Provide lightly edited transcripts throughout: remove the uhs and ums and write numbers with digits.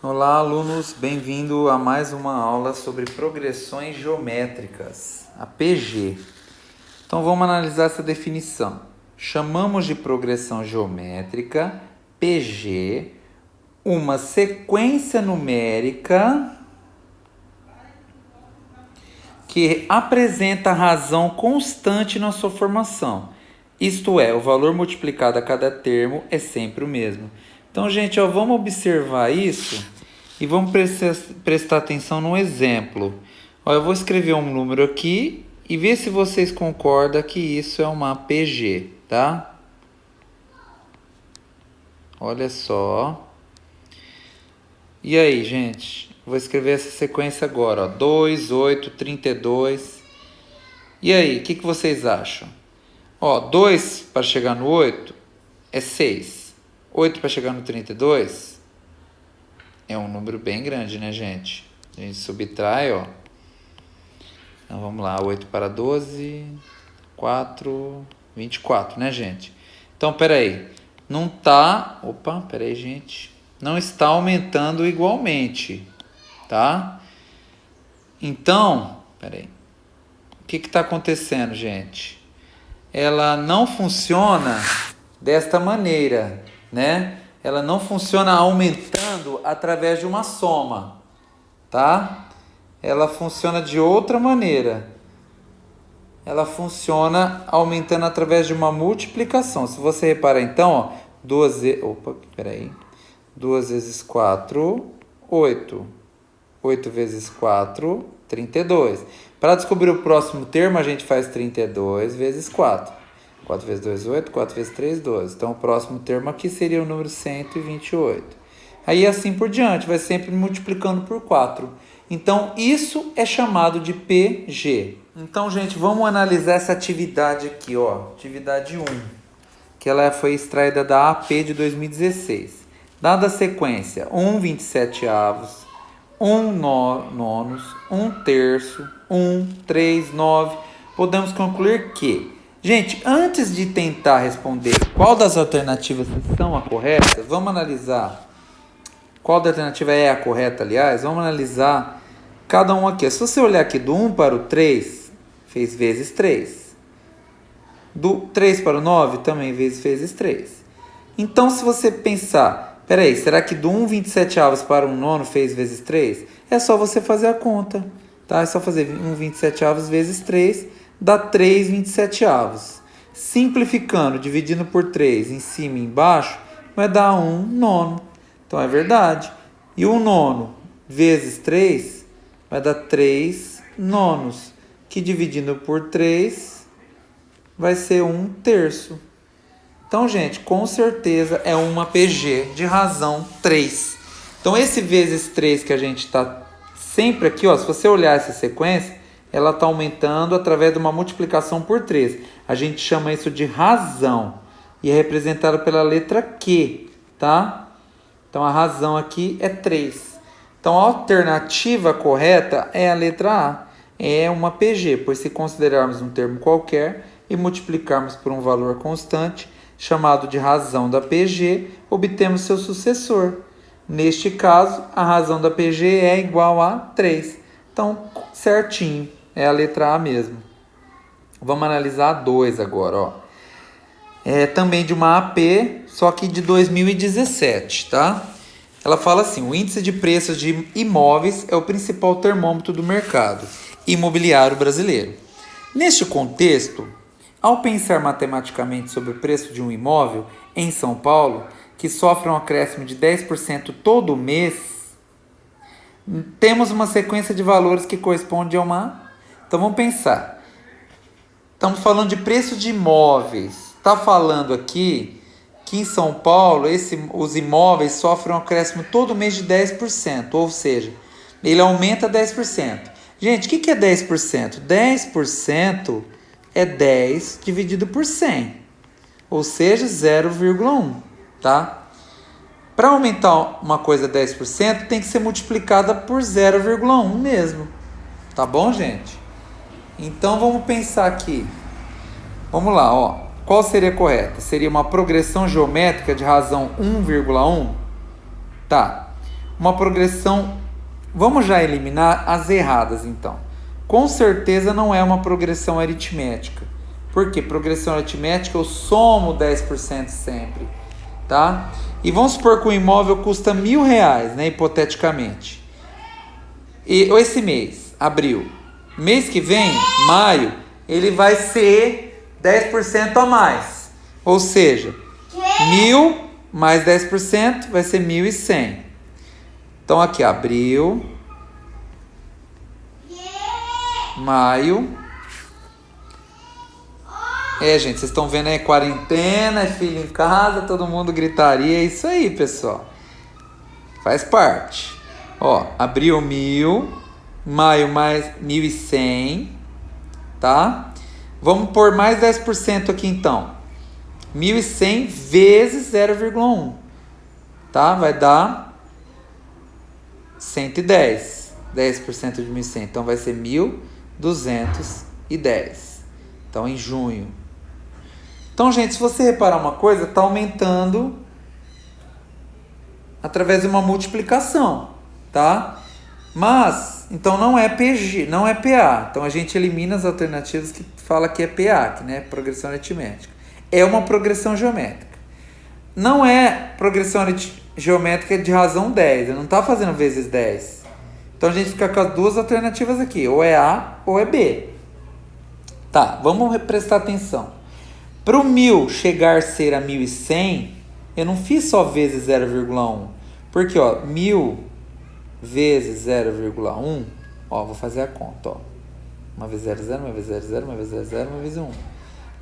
Olá, alunos, bem-vindo a mais uma aula sobre progressões geométricas, a PG. Então vamos analisar essa definição. Chamamos de progressão geométrica, PG, uma sequência numérica que apresenta razão constante na sua formação. Isto é, o valor multiplicado a cada termo é sempre o mesmo. Então, gente, vamos observar isso e vamos prestar atenção no exemplo. Eu vou escrever um número aqui e ver se vocês concordam que isso é uma PG, tá? Olha só. E aí, gente? Vou escrever essa sequência agora, 2, 8, 32. E aí, o que vocês acham? 2 para chegar no 8 é 6. 8 para chegar no 32 é um número bem grande, né, gente? A gente subtrai, Então, vamos lá. 8 para 12, 4, 24, né, gente? Então, peraí. Não tá... Opa, peraí, gente. Não está aumentando igualmente, tá? Então, peraí. O que está acontecendo, gente? Ela não funciona desta maneira, né? Ela não funciona aumentando através de uma soma, tá? Ela funciona de outra maneira. Ela funciona aumentando através de uma multiplicação. Se você reparar então, 2 vezes 4, 8. 8 vezes 4, 32. Para descobrir o próximo termo, a gente faz 32 vezes 4. 4 vezes 2, 8. 4 vezes 3, 12. Então, o próximo termo aqui seria o número 128. Aí, assim por diante, vai sempre multiplicando por 4. Então, isso é chamado de PG. Então, gente, vamos analisar essa atividade aqui, Atividade 1, que ela foi extraída da AP de 2016. Dada a sequência, 1 27avos, 1 nonos, 1 terço, 1, 3, 9, podemos concluir que... Gente, antes de tentar responder qual das alternativas são a correta, vamos analisar qual da alternativa é a correta, aliás, vamos analisar cada um aqui. Se você olhar aqui do 1 para o 3, fez vezes 3. Do 3 para o 9, também vezes 3. Então, se você pensar, peraí, será que do 1 27avos para 1 nono fez vezes 3? É só você fazer a conta, tá? É só fazer 1 27avos vezes 3, dá 3 27avos. Simplificando, dividindo por 3 em cima e embaixo, vai dar 1 nono. Então, é verdade. E 1 nono vezes 3 vai dar 3 nonos, que dividindo por 3 vai ser 1 terço. Então, gente, com certeza é uma PG de razão 3. Então, esse vezes 3 que a gente está sempre aqui, se você olhar essa sequência, ela está aumentando através de uma multiplicação por 3. A gente chama isso de razão e é representado pela letra Q, tá? Então, a razão aqui é 3. Então, a alternativa correta é a letra A. É uma PG, pois se considerarmos um termo qualquer e multiplicarmos por um valor constante, chamado de razão da PG, obtemos seu sucessor. Neste caso, a razão da PG é igual a 3. Então, certinho, é a letra A mesmo. Vamos analisar a 2 agora, É também de uma AP, só que de 2017, tá? Ela fala assim: o índice de preços de imóveis é o principal termômetro do mercado imobiliário brasileiro. Neste contexto, ao pensar matematicamente sobre o preço de um imóvel em São Paulo, que sofre um acréscimo de 10% todo mês, temos uma sequência de valores que corresponde a uma... Então vamos pensar. Estamos falando de preço de imóveis. Está falando aqui que em São Paulo os imóveis sofrem um acréscimo todo mês de 10%, ou seja, ele aumenta 10%. Gente, o que é 10%? 10% é 10 dividido por 100, ou seja, 0,1, tá? Para aumentar uma coisa 10%, tem que ser multiplicada por 0,1 mesmo, tá bom, gente? Então, vamos pensar aqui. Vamos lá, Qual seria correta? Seria uma progressão geométrica de razão 1,1? Tá. uma progressão... Vamos já eliminar as erradas, então. Com certeza não é uma progressão aritmética. Por quê? Progressão aritmética eu somo 10% sempre, tá? E vamos supor que o imóvel custa R$1.000, né, hipoteticamente. E esse mês, abril. Mês que vem, maio, ele vai ser 10% a mais. Ou seja, 1.000 mais 10% vai ser 1.100. Então aqui, abril, maio. Gente, vocês estão vendo aí, quarentena, filho em casa, todo mundo gritaria, é isso aí, pessoal. Faz parte. Ó, abril 1.000, maio mais 1.100, tá? Vamos pôr mais 10% aqui então. 1.100 vezes 0,1, tá? Vai dar 110. 10% de 1.100, então vai ser 1.210. Então, em junho. Então, gente, se você reparar uma coisa, está aumentando através de uma multiplicação, tá? Mas, então não é PG, não é PA. Então, a gente elimina as alternativas que fala que é PA, que, né, progressão aritmética. É uma progressão geométrica. Não é progressão geométrica de razão 10. Eu não está fazendo vezes 10. Então, a gente fica com as duas alternativas aqui. Ou é A ou é B. Tá, vamos prestar atenção. Para o 1.000 chegar a ser a 1.100, eu não fiz só vezes 0,1. Porque, ó, 1.000 vezes 0,1, ó, vou fazer a conta, ó. Uma vez 0, 0, uma vez 0, 0, uma vez 0, 0, uma vez 1.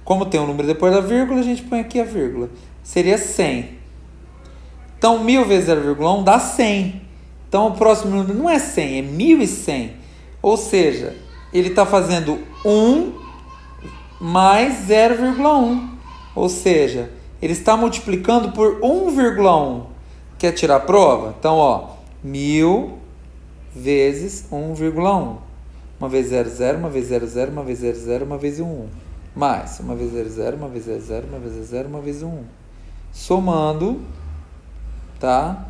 Como tem um número depois da vírgula, a gente põe aqui a vírgula. Seria 100. Então, 1.000 vezes 0,1 dá 100. Então, o próximo número não é 100, é 1.100. Ou seja, ele está fazendo 1 mais 0,1. Ou seja, ele está multiplicando por 1,1. Quer tirar a prova? Então, ó, 1.000 vezes 1,1. Uma vez 0, 0, uma vez 0, 0, uma vez 0, 0, uma vez 1. Mais, uma vez 0, 0, uma vez 0, 0, uma vez 0, 0, uma vez 1. Somando, tá?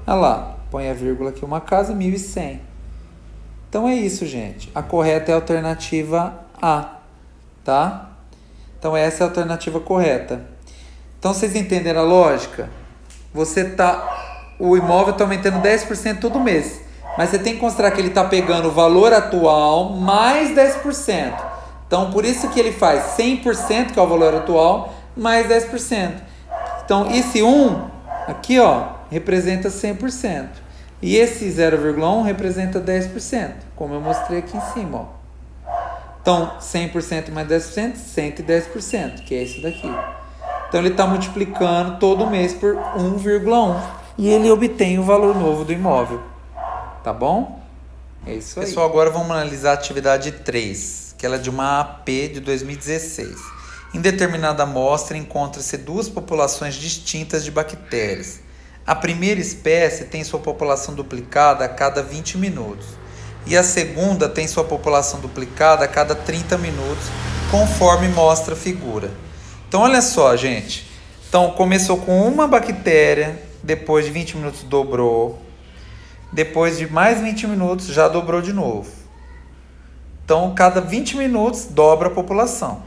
Olha lá, põe a vírgula aqui, uma casa, 1.100. Então é isso, gente. A correta é a alternativa A, tá? Então essa é a alternativa correta. Então vocês entenderam a lógica? O imóvel está aumentando 10% todo mês. Mas você tem que considerar que ele está pegando o valor atual mais 10%. Então, por isso que ele faz 100%, que é o valor atual, mais 10%. Então, esse 1 aqui, ó, representa 100%. E esse 0,1 representa 10%, como eu mostrei aqui em cima, ó. Então, 100% mais 10%, 110%, que é esse daqui. Então, ele está multiplicando todo mês por 1,1. E ele obtém o valor novo do imóvel. Tá bom? É isso aí. Pessoal, agora vamos analisar a atividade 3, que ela é de uma AP de 2016. Em determinada amostra, encontra-se duas populações distintas de bactérias. A primeira espécie tem sua população duplicada a cada 20 minutos. E a segunda tem sua população duplicada a cada 30 minutos, conforme mostra a figura. Então, olha só, gente. Então, começou com uma bactéria, depois de 20 minutos dobrou. Depois de mais 20 minutos, já dobrou de novo. Então, cada 20 minutos, dobra a população.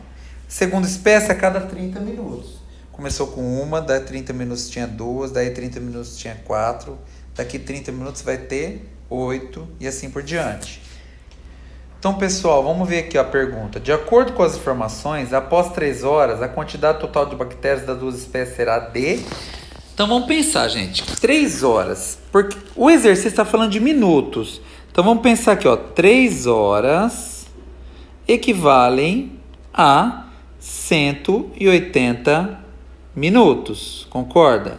Segunda espécie, a cada 30 minutos. Começou com uma, daí 30 minutos tinha duas, daí 30 minutos tinha 4, daqui 30 minutos vai ter 8 e assim por diante. Então, pessoal, vamos ver aqui a pergunta. De acordo com as informações, após 3 horas, a quantidade total de bactérias das duas espécies será de... Então, vamos pensar, gente. 3 horas. Porque o exercício está falando de minutos. Então, vamos pensar aqui, ó. 3 horas equivalem a 180 minutos. Concorda?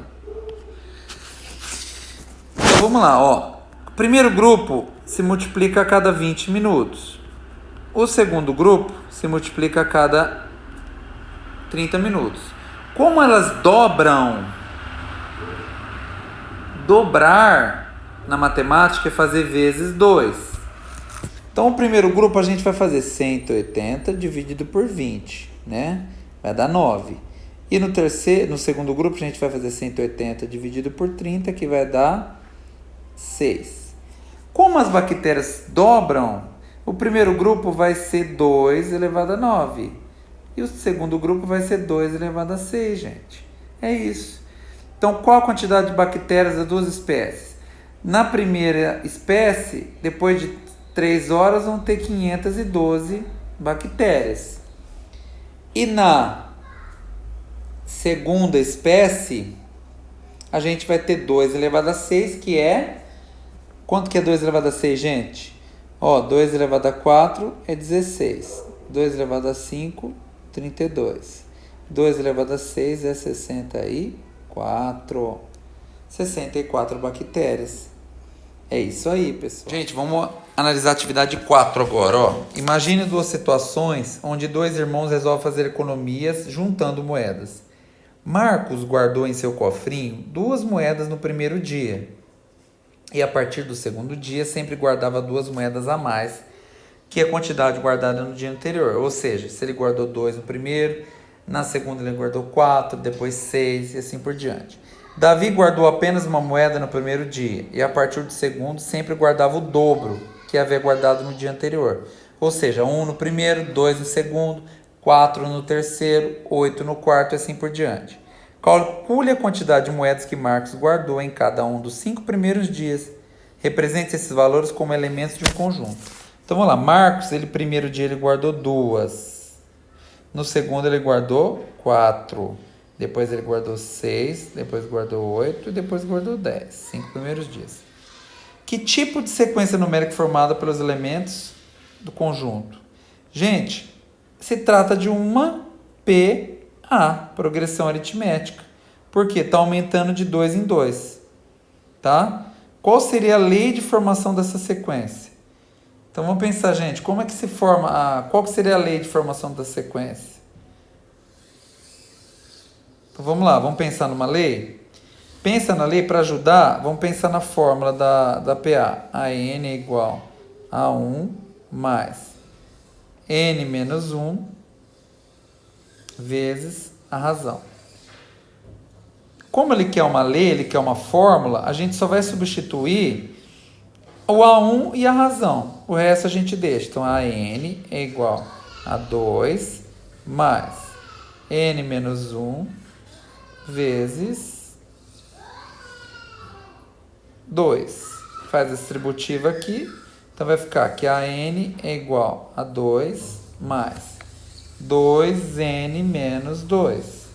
Então, vamos lá, ó. O primeiro grupo se multiplica a cada 20 minutos. O segundo grupo se multiplica a cada 30 minutos. Como elas dobram... Dobrar na matemática é fazer vezes 2. Então, o primeiro grupo a gente vai fazer 180 dividido por 20, né? Vai dar 9. E no segundo grupo a gente vai fazer 180 dividido por 30, que vai dar 6. Como as bactérias dobram, o primeiro grupo vai ser 2 elevado a 9. E o segundo grupo vai ser 2 elevado a 6, gente. É isso. Então, qual a quantidade de bactérias das duas espécies? Na primeira espécie, depois de 3 horas, vão ter 512 bactérias. E na segunda espécie, a gente vai ter 2 elevado a 6, que é... Quanto que é 2 elevado a 6, gente? 2 elevado a 4 é 16. 2 elevado a 5, 32. 2 elevado a 6 é 64. 64 bactérias. É isso aí, pessoal. Gente, vamos analisar a atividade 4 agora. Imagine duas situações onde dois irmãos resolvem fazer economias juntando moedas. Marcos guardou em seu cofrinho 2 moedas no primeiro dia. E a partir do segundo dia sempre guardava 2 moedas a mais que a quantidade guardada no dia anterior. Ou seja, se ele guardou 2 no primeiro, na segunda ele guardou 4, depois 6 e assim por diante. Davi guardou apenas uma moeda no primeiro dia e a partir do segundo sempre guardava o dobro que havia guardado no dia anterior. Ou seja, 1 no primeiro, 2 no segundo, 4 no terceiro, 8 no quarto e assim por diante. Calcule a quantidade de moedas que Marcos guardou em cada um dos 5 primeiros dias. Represente esses valores como elementos de um conjunto. Então vamos lá, Marcos, primeiro dia ele guardou 2. No segundo ele guardou 4. Depois ele guardou 6, depois guardou 8 e depois guardou 10. 5 primeiros dias. Que tipo de sequência numérica formada pelos elementos do conjunto? Gente, se trata de uma PA, progressão aritmética. Por quê? Está aumentando de 2 em 2. Tá? Qual seria a lei de formação dessa sequência? Então vamos pensar, gente, como é que se forma qual que seria a lei de formação da sequência? Então vamos lá, vamos pensar numa lei? Pensa na lei para ajudar, vamos pensar na fórmula da PA. AN é igual a 1 mais N menos 1 vezes a razão. Como ele quer uma lei, ele quer uma fórmula, a gente só vai substituir o A1 e a razão. O resto a gente deixa. Então, AN é igual a 2 mais N menos 1 vezes 2. Faz a distributiva aqui. Então, vai ficar que AN é igual a 2 mais 2N menos 2.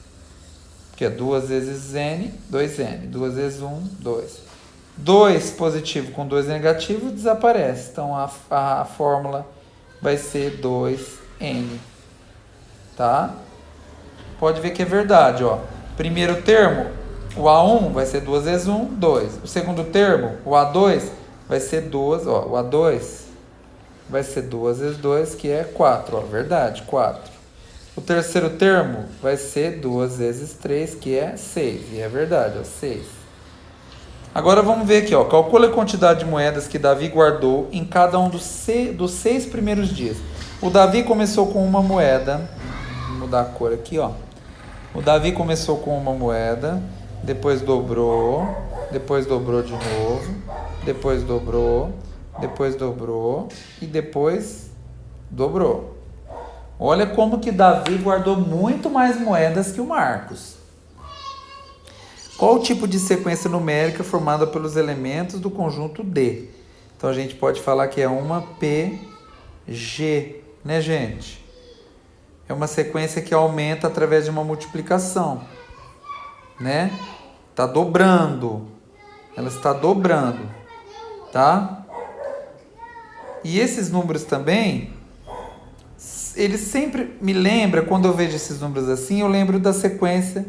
Que é 2 vezes N, 2N. 2 vezes 1, 2. 2 positivo com 2 negativo desaparece. Então, a fórmula vai ser 2N. Tá? Pode ver que é verdade, ó. Primeiro termo, o A1 vai ser 2 vezes 1, 2. O segundo termo, o A2, vai ser 2, ó. O A2 vai ser 2 vezes 2, que é 4, ó. Verdade, 4. O terceiro termo vai ser 2 vezes 3, que é 6. E é verdade, ó, 6. Agora vamos ver aqui, ó. Calcula a quantidade de moedas que Davi guardou em cada um dos 6 primeiros dias. O Davi começou com uma moeda. Vou mudar a cor aqui, ó. O Davi começou com uma moeda, depois dobrou de novo, depois dobrou e depois dobrou. Olha como que Davi guardou muito mais moedas que o Marcos. Qual o tipo de sequência numérica formada pelos elementos do conjunto D? Então a gente pode falar que é uma PG, né, gente? É uma sequência que aumenta através de uma multiplicação, né? Está dobrando. Ela está dobrando, tá? E esses números também, eles sempre me lembram, quando eu vejo esses números assim, eu lembro da sequência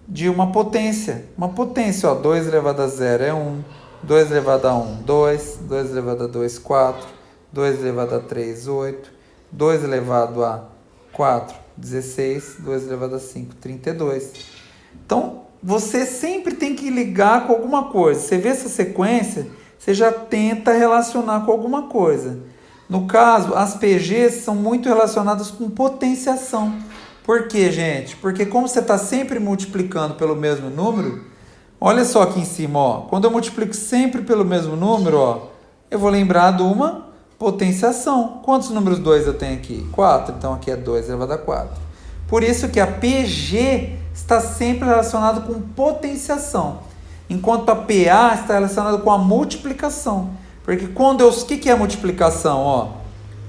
de uma potência. Uma potência, ó, 2 elevado a 0 é 1, 2 elevado a 1, 2, 2 elevado a 2, 4, 2 elevado a 3, 8, 2 elevado a 4, 16, 2 elevado a 5, 32. Então, você sempre tem que ligar com alguma coisa. Você vê essa sequência, você já tenta relacionar com alguma coisa. No caso, as PGs são muito relacionadas com potenciação. Por quê, gente? Porque como você está sempre multiplicando pelo mesmo número, Olha só aqui em cima, ó. Quando eu multiplico sempre pelo mesmo número, ó, eu vou lembrar de uma potenciação. Quantos números 2 eu tenho aqui? 4. Então aqui é 2 elevado a 4. Por isso que a PG está sempre relacionada com potenciação, enquanto a PA está relacionada com a multiplicação. Porque quando eu... O que é multiplicação? Ó,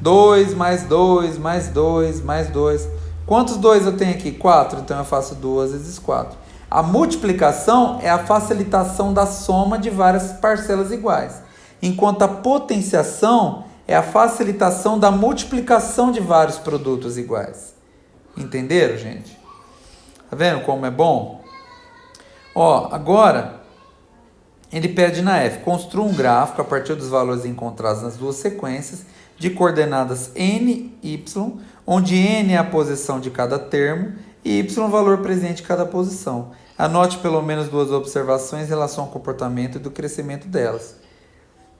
2 mais 2 mais 2 mais 2. Quantos 2 eu tenho aqui? 4. Então eu faço 2 vezes 4. A multiplicação é a facilitação da soma de várias parcelas iguais, enquanto a potenciação é a facilitação da multiplicação de vários produtos iguais. Entenderam, gente? Tá vendo como é bom? Ó, agora ele pede na F: construa um gráfico a partir dos valores encontrados nas duas sequências de coordenadas n e y, onde n é a posição de cada termo e y o valor presente em cada posição. Anote pelo menos duas observações em relação ao comportamento e do crescimento delas.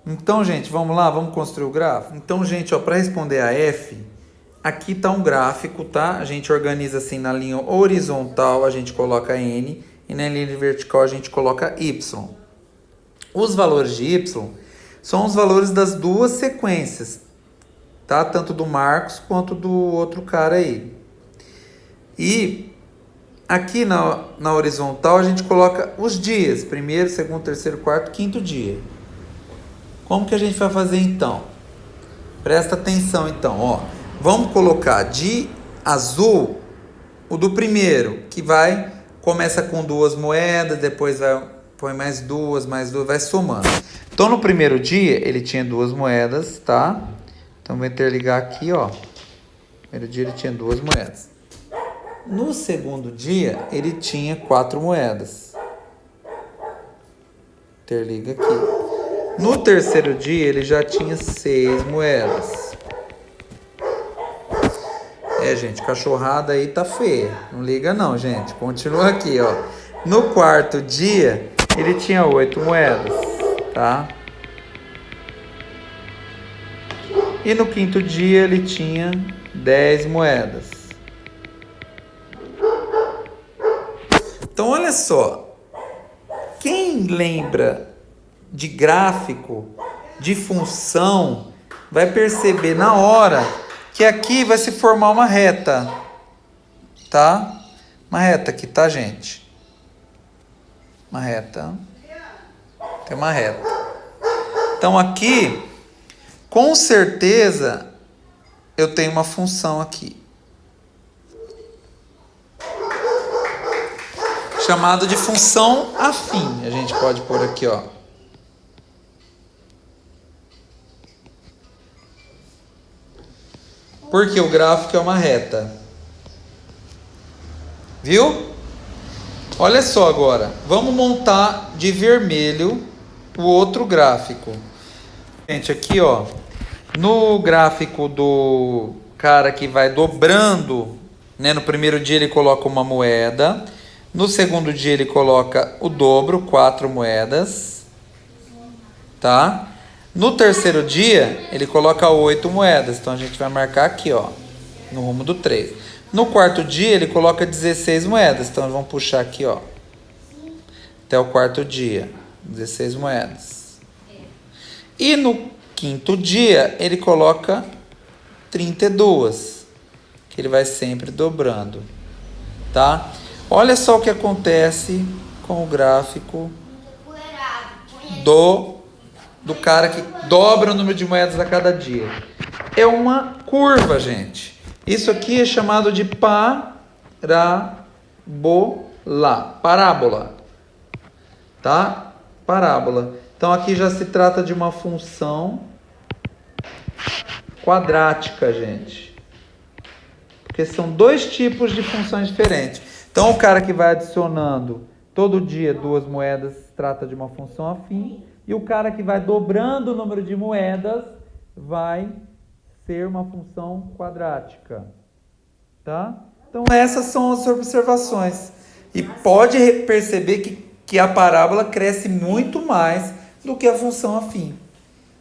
Então, gente, vamos lá, vamos construir o gráfico? Então, gente, para responder a F, aqui está um gráfico, tá? A gente organiza assim na linha horizontal, a gente coloca N, e na linha vertical a gente coloca Y. Os valores de Y são os valores das duas sequências, tá? Tanto do Marcos quanto do outro cara aí. E aqui na horizontal a gente coloca os dias, primeiro, segundo, terceiro, quarto, quinto dia. Como que a gente vai fazer então? Presta atenção então, ó. Vamos colocar de azul o do primeiro, que começa com 2 moedas, depois põe mais duas, vai somando. Então no primeiro dia ele tinha 2 moedas, tá? Então vou interligar aqui, ó. No primeiro dia ele tinha 2 moedas. No segundo dia ele tinha 4 moedas. Interliga aqui. No terceiro dia, ele já tinha 6 moedas. Gente, cachorrada aí tá feia. Não liga não, gente. Continua aqui, ó. No quarto dia, ele tinha 8 moedas, tá? E no quinto dia, ele tinha 10 moedas. Então, olha só. Quem lembra de gráfico, de função, vai perceber na hora que aqui vai se formar uma reta, tá? Uma reta aqui, tá, gente? Uma reta. Tem uma reta. Então aqui, com certeza, eu tenho uma função aqui, chamada de função afim. A gente pode pôr aqui, ó. Porque o gráfico é uma reta. Viu? Olha só agora. Vamos montar de vermelho o outro gráfico. Gente, aqui, ó. No gráfico do cara que vai dobrando, né? No primeiro dia ele coloca uma moeda. No segundo dia ele coloca o dobro, 4 moedas. Tá? No terceiro dia, ele coloca 8 moedas. Então, a gente vai marcar aqui, ó, no rumo do 3. No quarto dia, ele coloca 16 moedas. Então, vamos puxar aqui, ó, até o quarto dia. 16 moedas. E no quinto dia, ele coloca 32. Que ele vai sempre dobrando. Tá? Olha só o que acontece com o gráfico do cara que dobra o número de moedas a cada dia. É uma curva, gente. Isso aqui é chamado de parábola. Tá? Parábola. Então aqui já se trata de uma função quadrática, gente. Porque são dois tipos de funções diferentes. Então o cara que vai adicionando todo dia 2 moedas trata de uma função afim. E o cara que vai dobrando o número de moedas vai ser uma função quadrática. Tá? Então, essas são as observações. E pode perceber que a parábola cresce muito mais do que a função afim.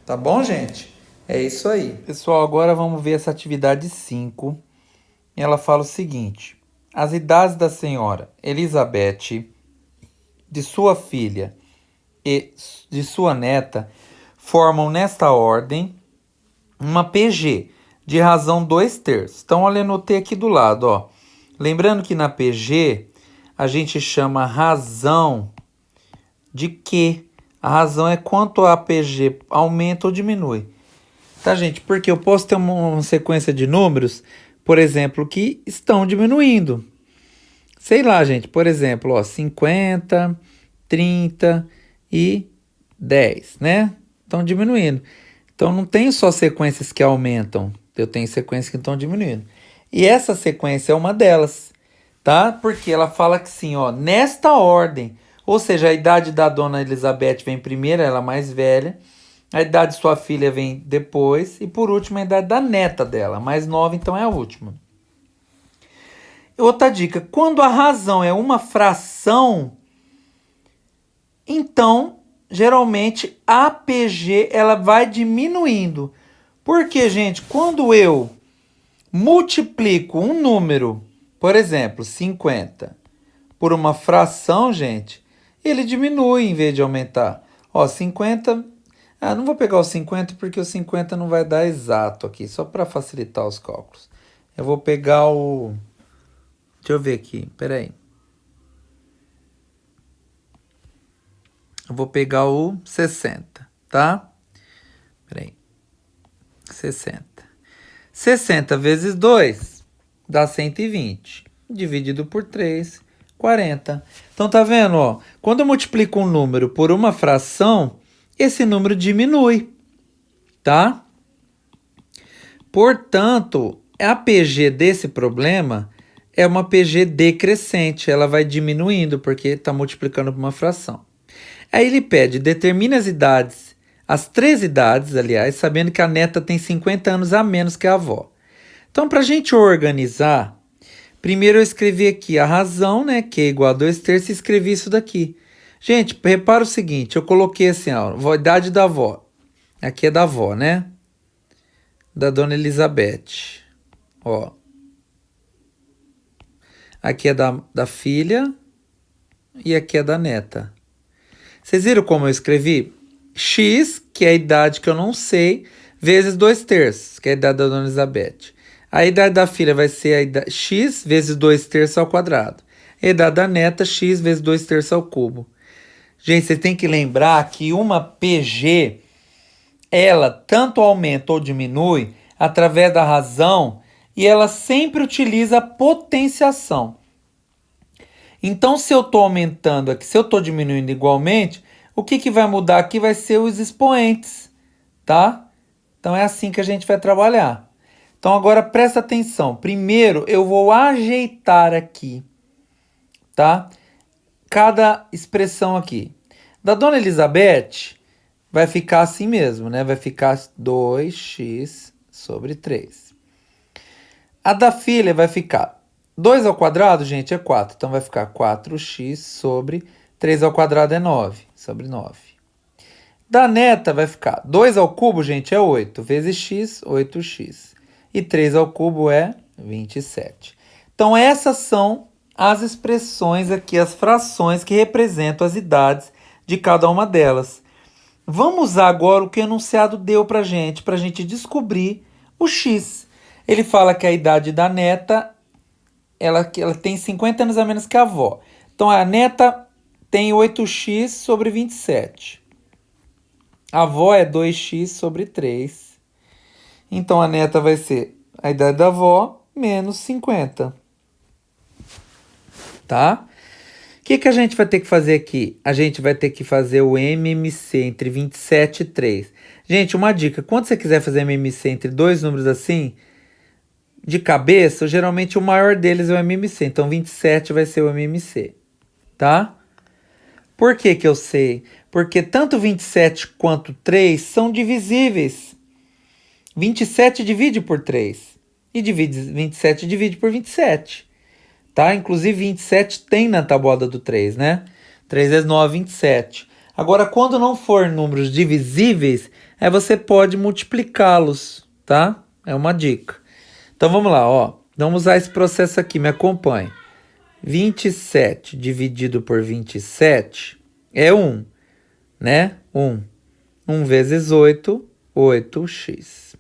Tá bom, gente? É isso aí. Pessoal, agora vamos ver essa atividade 5. Ela fala o seguinte. As idades da senhora Elizabeth, de sua filha e de sua neta formam nesta ordem uma PG de razão 2/3. Então, olha, anotei aqui do lado, ó. Lembrando que na PG a gente chama razão de Q. A razão é quanto a PG aumenta ou diminui. Tá, gente? Porque eu posso ter uma sequência de números, por exemplo, que estão diminuindo. Sei lá, gente, por exemplo, ó, 50, 30 e 10, né? Estão diminuindo. Então, não tenho só sequências que aumentam, eu tenho sequências que estão diminuindo. E essa sequência é uma delas, tá? Porque ela fala que sim, ó, nesta ordem, ou seja, a idade da dona Elizabeth vem primeiro, ela é mais velha, a idade de sua filha vem depois, e por último a idade da neta dela, mais nova, então é a última. Outra dica, quando a razão é uma fração, então, geralmente, a PG ela vai diminuindo. Porque, gente, quando eu multiplico um número, por exemplo, 50, por uma fração, gente, ele diminui em vez de aumentar. Ó, 50... não vou pegar o 50 porque o 50 não vai dar exato aqui, só para facilitar os cálculos. Eu vou pegar o... Deixa eu ver aqui, peraí. Eu vou pegar o 60, tá? Peraí. 60. 60 vezes 2 dá 120. Dividido por 3, 40. Então, tá vendo, ó? Quando eu multiplico um número por uma fração, esse número diminui, tá? Portanto, a PG desse problema é uma PG decrescente. Ela vai diminuindo porque está multiplicando por uma fração. Aí ele pede, determine as idades, as 3 idades, aliás, sabendo que a neta tem 50 anos a menos que a avó. Então, para a gente organizar, primeiro eu escrevi aqui a razão, né, que é igual a 2/3, e escrevi isso daqui. Gente, repara o seguinte, eu coloquei assim, ó, a idade da avó. Aqui é da avó, né? Da dona Elizabeth. Ó. Aqui é da filha e aqui é da neta. Vocês viram como eu escrevi? X, que é a idade que eu não sei, vezes 2/3, que é a idade da dona Elizabeth. A idade da filha vai ser a idade, x vezes 2/3 ao quadrado. A idade da neta, x vezes 2/3 ao cubo. Gente, vocês têm que lembrar que uma PG, ela tanto aumenta ou diminui através da razão e ela sempre utiliza a potenciação. Então, se eu estou aumentando aqui, se eu estou diminuindo igualmente, o que vai mudar aqui vai ser os expoentes, tá? Então, é assim que a gente vai trabalhar. Então, agora presta atenção. Primeiro, eu vou ajeitar aqui, tá? Cada expressão aqui. Da dona Elizabeth, vai ficar assim mesmo, né? Vai ficar 2x sobre 3. A da filha vai ficar 2 ao quadrado, gente, é 4. Então, vai ficar 4x sobre 3 ao quadrado é 9, sobre 9. Da neta vai ficar 2 ao cubo, gente, é 8. Vezes x, 8x. E 3 ao cubo é 27. Então, essas são as expressões aqui, as frações que representam as idades de cada uma delas. Vamos usar agora o que o enunciado deu para a gente descobrir o x. Ele fala que a idade da neta, ela tem 50 anos a menos que a avó. Então, a neta tem 8x sobre 27. A avó é 2x sobre 3. Então, a neta vai ser a idade da avó menos 50. Tá? O que a gente vai ter que fazer aqui? A gente vai ter que fazer o MMC entre 27 e 3. Gente, uma dica. Quando você quiser fazer MMC entre dois números assim, de cabeça, geralmente o maior deles é o MMC. Então, 27 vai ser o MMC. Tá? Por que eu sei? Porque tanto 27 quanto 3 são divisíveis. 27 divide por 3. E 27 divide por 27. Tá? Inclusive, 27 tem na tabuada do 3, né? 3 vezes 9, 27. Agora, quando não for números divisíveis, aí você pode multiplicá-los, tá? É uma dica. Então, vamos lá, ó. Vamos usar esse processo aqui, me acompanhe. 27 dividido por 27 é 1, né? 1. 1 vezes 8, 8x.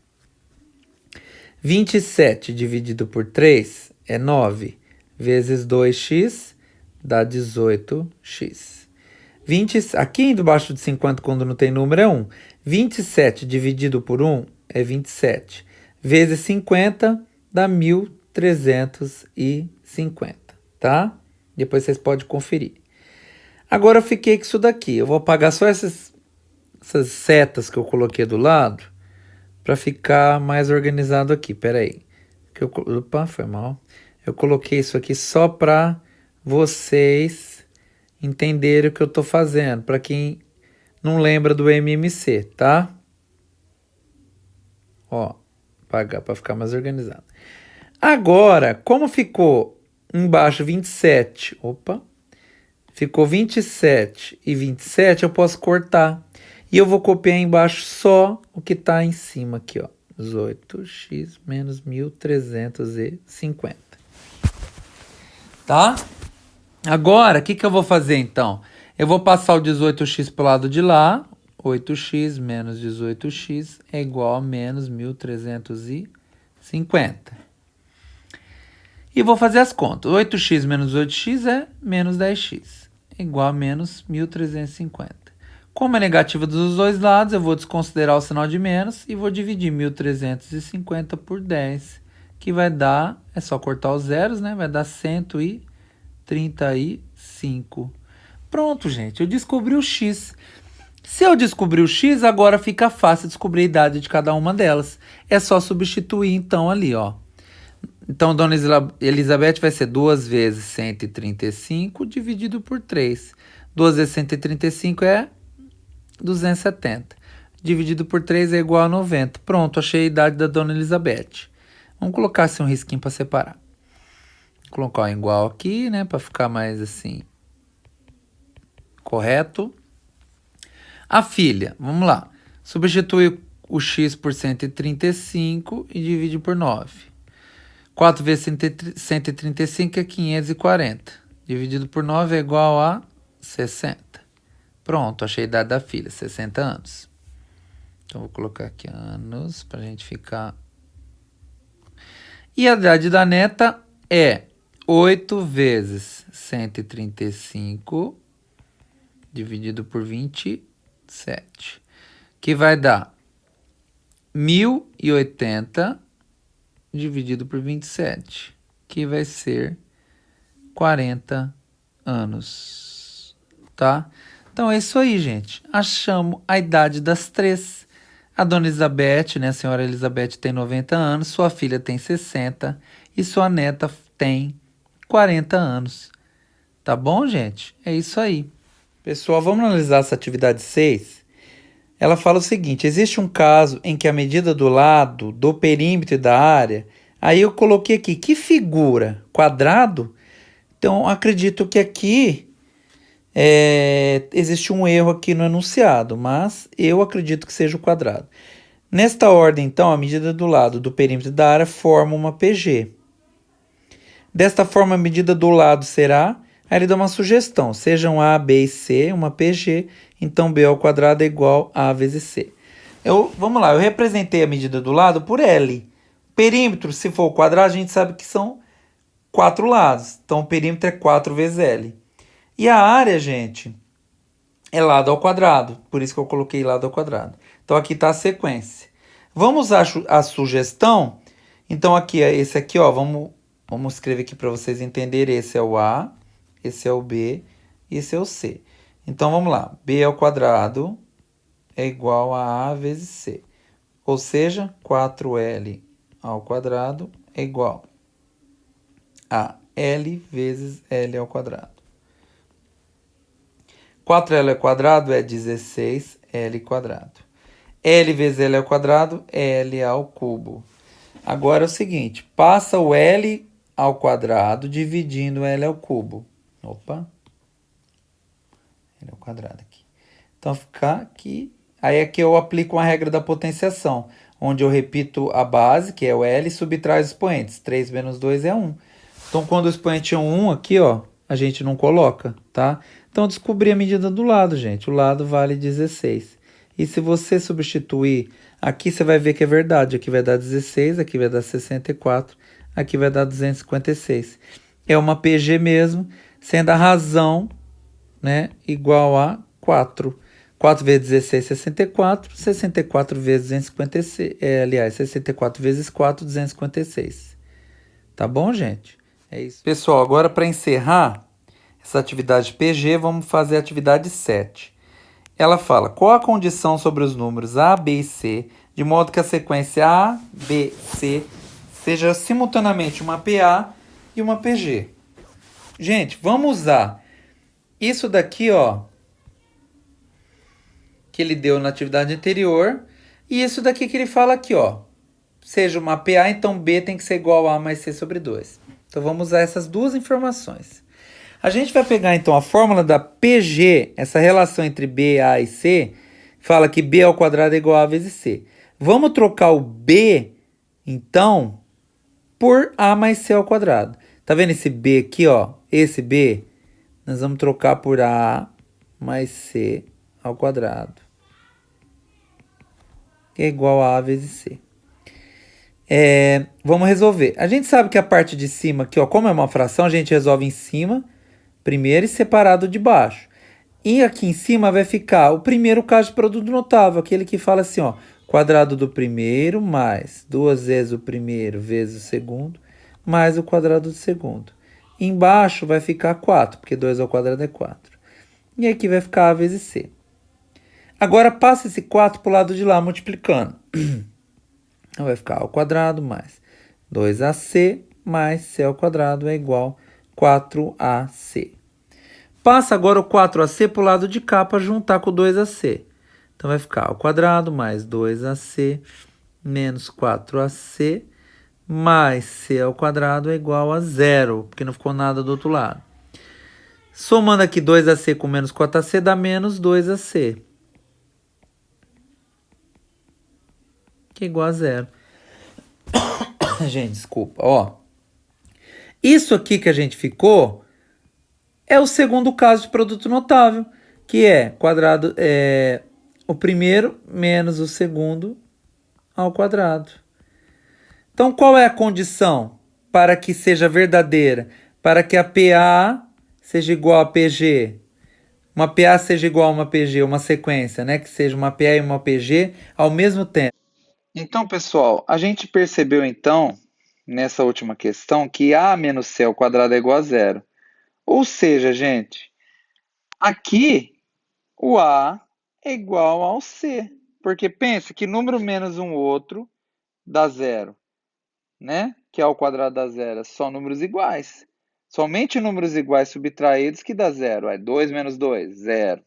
27 dividido por 3 é 9. Vezes 2x dá 18x. Aqui embaixo de 50, quando não tem número, é 1. 27 dividido por 1 é 27. Vezes 50 dá 1.350, tá? Depois vocês podem conferir. Agora eu fiquei com isso daqui. Eu vou apagar só essas setas que eu coloquei do lado para ficar mais organizado aqui. Pera aí. Opa, foi mal. Eu coloquei isso aqui só para vocês entenderem o que eu estou fazendo. Para quem não lembra do MMC, tá? Ó, apagar para ficar mais organizado. Agora, como ficou embaixo 27, ficou 27 e 27, eu posso cortar. E eu vou copiar embaixo só o que está em cima aqui, ó. 18x menos 1.350. Tá? Agora, o que eu vou fazer então? Eu vou passar o 18x para o lado de lá. 8x menos 18x é igual a menos 1.350. E vou fazer as contas. 8x menos 8x é menos 10x. Igual a menos 1.350. Como é negativa dos dois lados, eu vou desconsiderar o sinal de menos e vou dividir 1.350 por 10. Que vai dar, é só cortar os zeros, né? Vai dar 135. Pronto, gente. Eu descobri o x. Se eu descobrir o x, agora fica fácil descobrir a idade de cada uma delas. É só substituir, então, ali, ó. Então, Dona Elizabeth vai ser 2 vezes 135 dividido por 3. 2 vezes 135 é 270. Dividido por 3 é igual a 90. Pronto, achei a idade da Dona Elizabeth. Vamos colocar assim um risquinho para separar. Vou colocar um igual aqui, né? Para ficar mais assim, correto. A filha, vamos lá. Substitui o x por 135 e divide por 9. 4 vezes 135 é 540. Dividido por 9 é igual a 60. Pronto, achei a idade da filha, 60 anos. Então, vou colocar aqui anos para a gente ficar... E a idade da neta é 8 vezes 135 dividido por 27. Que vai dar 1.080 dividido por 27, que vai ser 40 anos, tá? Então é isso aí, gente. Achamos a idade das três. A Dona Elizabeth, né, a senhora Elizabeth tem 90 anos, sua filha tem 60 e sua neta tem 40 anos. Tá bom, gente? É isso aí. Pessoal, vamos analisar essa atividade 6. Ela fala o seguinte: existe um caso em que a medida do lado, do perímetro e da área, aí eu coloquei aqui, que figura? Quadrado? Então, acredito que aqui existe um erro aqui no enunciado, mas eu acredito que seja o quadrado. Nesta ordem, então, a medida do lado, do perímetro e da área forma uma PG. Desta forma, a medida do lado será... Aí ele dá uma sugestão, sejam A, B e C, uma PG, então B ao quadrado é igual a vezes C. Vamos lá, eu representei a medida do lado por L. Perímetro, se for o quadrado, a gente sabe que são 4 lados. Então, o perímetro é 4 vezes L. E a área, gente, é lado ao quadrado. Por isso que eu coloquei lado ao quadrado. Então, aqui está a sequência. Vamos usar a sugestão. Então, aqui, esse aqui, ó, vamos escrever aqui para vocês entenderem. Esse é o A, esse é o B e esse é o C. Então, vamos lá. B ao quadrado é igual a A vezes C. Ou seja, 4L ao quadrado é igual a L vezes L ao quadrado. 4L ao quadrado é 16L quadrado. L vezes L ao quadrado é L ao cubo. Agora é o seguinte, passa o L ao quadrado dividindo L ao cubo. Opa. L ao quadrado aqui. Então, ficar aqui. Aí aqui eu aplico uma regra da potenciação, onde eu repito a base, que é o L, e subtraio os expoentes. 3 menos 2 é 1. Então, quando o expoente é 1 aqui, ó, a gente não coloca, tá? Então, descobri a medida do lado, gente. O lado vale 16. E se você substituir, aqui você vai ver que é verdade. Aqui vai dar 16, aqui vai dar 64, aqui vai dar 256. É uma PG mesmo, sendo a razão, né, igual a 4. 4 vezes 16, 64. 64 vezes 256. Aliás, 64 vezes 4, 256. Tá bom, gente? É isso. Pessoal, agora para encerrar essa atividade PG, vamos fazer a atividade 7. Ela fala: qual a condição sobre os números A, B e C, de modo que a sequência A, B, C seja simultaneamente uma PA e uma PG. Gente, vamos usar isso daqui, ó, que ele deu na atividade anterior, e isso daqui que ele fala aqui, ó. Seja uma PA, então B tem que ser igual a mais C sobre 2. Então vamos usar essas duas informações. A gente vai pegar então a fórmula da PG, essa relação entre B, A e C, fala que B ao quadrado é igual a vezes C. Vamos trocar o B, então, por A mais C ao quadrado. Tá vendo esse B aqui, ó? Esse B, nós vamos trocar por A mais C ao quadrado, que é igual a vezes C. Vamos resolver. A gente sabe que a parte de cima aqui, ó, como é uma fração, a gente resolve em cima primeiro e separado de baixo. E aqui em cima vai ficar o primeiro caso de produto notável, aquele que fala assim, ó, quadrado do primeiro mais 2 vezes o primeiro vezes o segundo, mais o quadrado do segundo. Embaixo vai ficar 4, porque 2 ao quadrado é 4. E aqui vai ficar A vezes C. Agora passa esse 4 para o lado de lá, multiplicando. Então vai ficar A ao quadrado mais 2AC mais C ao quadrado é igual a 4AC. Passa agora o 4AC para o lado de cá para juntar com o 2AC. Então vai ficar A ao quadrado mais 2AC menos 4AC mais C ao quadrado é igual a 0, porque não ficou nada do outro lado. Somando aqui 2AC com menos 4AC dá menos 2AC, que é igual a 0. Gente, desculpa, ó. Isso aqui que a gente ficou é o segundo caso de produto notável, que é quadrado, o primeiro menos o segundo ao quadrado. Então, qual é a condição para que seja verdadeira? Para que a PA seja igual a PG. Uma PA seja igual a uma PG, uma sequência, né? Que seja uma PA e uma PG ao mesmo tempo. Então, pessoal, a gente percebeu então, nessa última questão, que A menos C ao quadrado é igual a 0. Ou seja, gente, aqui o A é igual ao C. Porque pensa que número menos um outro dá 0, né? Que é ao quadrado dá 0. Só números iguais. Somente números iguais subtraídos que dá 0. É 2 menos 2, 0.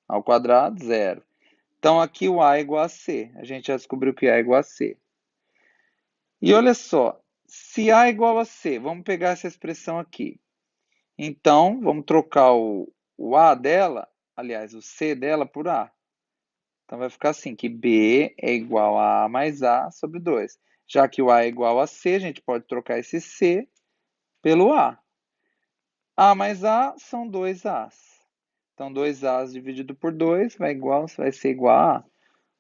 Ao quadrado, 0. Então, aqui o A é igual a C. A gente já descobriu que A é igual a C. E olha só, se A é igual a C, vamos pegar essa expressão aqui. Então, vamos trocar o A dela, aliás, o C dela por A. Então, vai ficar assim, que B é igual a A mais A sobre 2. Já que o A é igual a C, a gente pode trocar esse C pelo A. A mais A são 2 As. Então, 2 As dividido por 2 vai ser igual a A.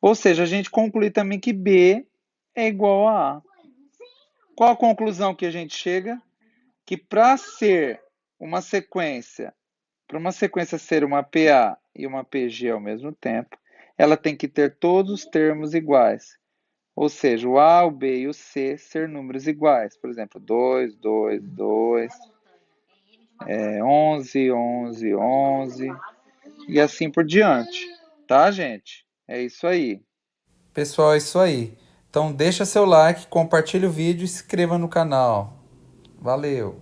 Ou seja, a gente conclui também que B é igual a A. Qual a conclusão que a gente chega? Que para ser uma sequência, para uma sequência ser uma PA e uma PG ao mesmo tempo, ela tem que ter todos os termos iguais. Ou seja, o A, o B e o C ser números iguais. Por exemplo, 2, 2, 2, 11, 11, 11 e assim por diante. Tá, gente? É isso aí. Pessoal, é isso aí. Então deixa seu like, compartilha o vídeo e se inscreva no canal. Valeu!